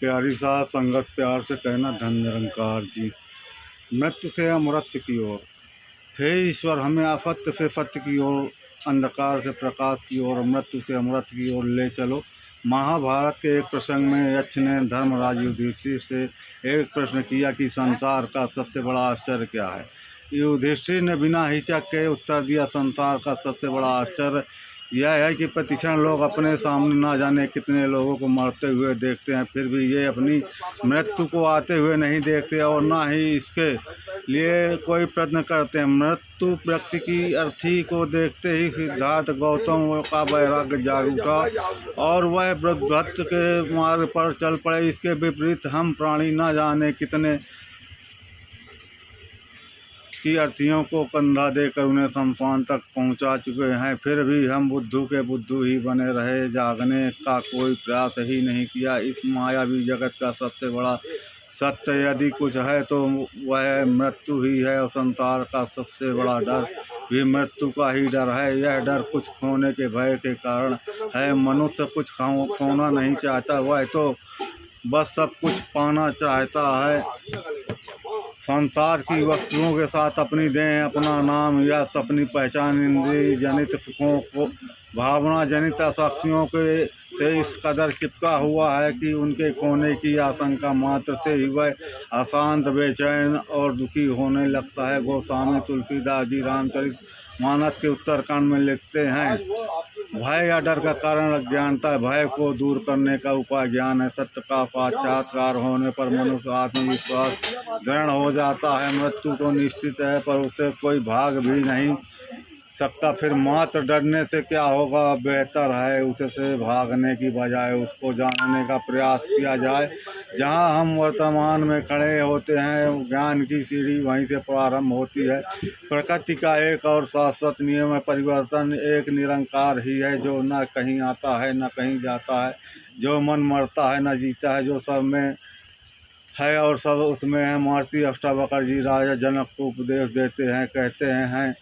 प्यारी सा संगत प्यार से कहना धन निरंकार जी। मृत्यु से अमृत की ओर, हे ईश्वर हमें आफत से सत्य की ओर, अंधकार से प्रकाश की ओर, मृत्यु से अमृत की ओर ले चलो। महाभारत के एक प्रसंग में यक्ष ने धर्मराज युधिष्ठिर से एक प्रश्न किया कि संसार का सबसे बड़ा आश्चर्य क्या है। युधिष्ठिर ने बिना हिचक के उत्तर दिया, संसार का सबसे बड़ा आश्चर्य यह है कि प्रतिक्षण लोग अपने सामने ना जाने कितने लोगों को मरते हुए देखते हैं, फिर भी ये अपनी मृत्यु को आते हुए नहीं देखते और ना ही इसके लिए कोई प्रयत्न करते हैं। मृत्यु व्यक्ति की अर्थी को देखते ही सिद्धार्थ गौतम का वैराग्य जाग उठा और वह वृद्धत्व के मार्ग पर चल पड़े। इसके विपरीत हम प्राणी ना जाने कितने की अर्थियों को कंधा देकर उन्हें शमशान तक पहुंचा चुके हैं, फिर भी हम बुद्धू के बुद्धू ही बने रहे, जागने का कोई प्रयास ही नहीं किया। इस मायावी जगत का सबसे बड़ा सत्य यदि कुछ है तो वह मृत्यु ही है और संसार का सबसे बड़ा डर भी मृत्यु का ही डर है। यह डर कुछ खोने के भय के कारण है। मनुष्य कुछ खोना नहीं चाहता, वह तो बस सब कुछ पाना चाहता है। संसार की वस्तुओं के साथ अपनी देह, अपना नाम, यश, अपनी पहचान, इंद्रिय जनित सुखों को, भावना जनित आसक्तियों के से इस कदर चिपका हुआ है कि उनके खोने की आशंका मात्र से ही वह अशांत, बेचैन और दुखी होने लगता है। गोस्वामी तुलसीदास जी रामचरित मानस के उत्तरकांड में लिखते हैं, भय या डर का कारण अज्ञानता है, भय को दूर करने का उपाय ज्ञान है। सत्य का साक्षात्कार होने पर मनुष्य आत्मविश्वास दृढ़ हो जाता है। मृत्यु तो निश्चित है पर उससे कोई भाग भी नहीं सकता, फिर मात्र डरने से क्या होगा। बेहतर है उससे भागने की बजाय उसको जानने का प्रयास किया जाए। जहां हम वर्तमान में खड़े होते हैं, ज्ञान की सीढ़ी वहीं से प्रारंभ होती है। प्रकृति का एक और शाश्वत नियम है, परिवर्तन एक निरंकार ही है जो न कहीं आता है न कहीं जाता है, जो मन मरता है न जीता है, जो सब में है और सब उसमें है। महर्षि अष्टावक्र जी राजा जनक को उपदेश देते हैं, कहते हैं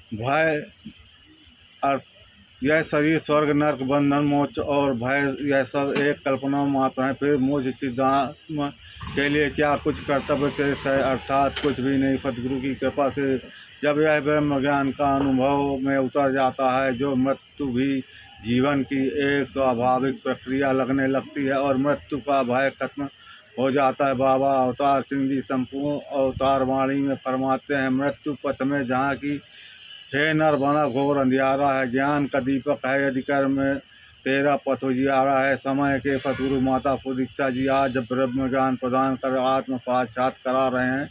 भय यह शरीर, स्वर्ग, नरक, बंधन, मोक्ष और भय यह सब एक कल्पना मात्र है। फिर मुझ चिदात्मा के लिए क्या कुछ कर्तव्य शेष है, अर्थात कुछ भी नहीं। सद्गुरु की कृपा से जब यह ब्रह्म ज्ञान का अनुभव में उतर जाता है, जो मृत्यु भी जीवन की एक स्वाभाविक प्रक्रिया लगने लगती है और मृत्यु का भय खत्म हो जाता है। बाबा अवतार सिंह जी संपूर्ण अवतार वाणी में फरमाते हैं, मृत्यु पथ में जहाँ की हे नर बना घोर अंधियारा है, ज्ञान का दीपक है यदि कर्म में तेरा पथ उजियारा है। समय के सतगुरु माता पुदीक्षा जी आज ब्रह्म ज्ञान प्रदान कर आत्म साक्षात करा रहे हैं।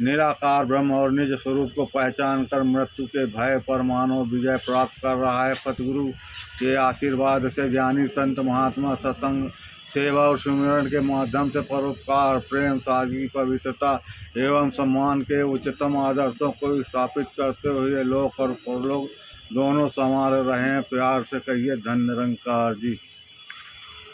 निराकार ब्रह्म और निज स्वरूप को पहचान कर मृत्यु के भय पर मानव विजय प्राप्त कर रहा है। सतगुरु के आशीर्वाद से ज्ञानी संत महात्मा सत्संग, सेवा और सुमिरन के माध्यम से परोपकार, प्रेम, सादगी, पवित्रता एवं सम्मान के उच्चतम आदर्शों को स्थापित करते हुए लोक और परलोक दोनों संवार रहे हैं। प्यार से कहिए धन निरंकार जी।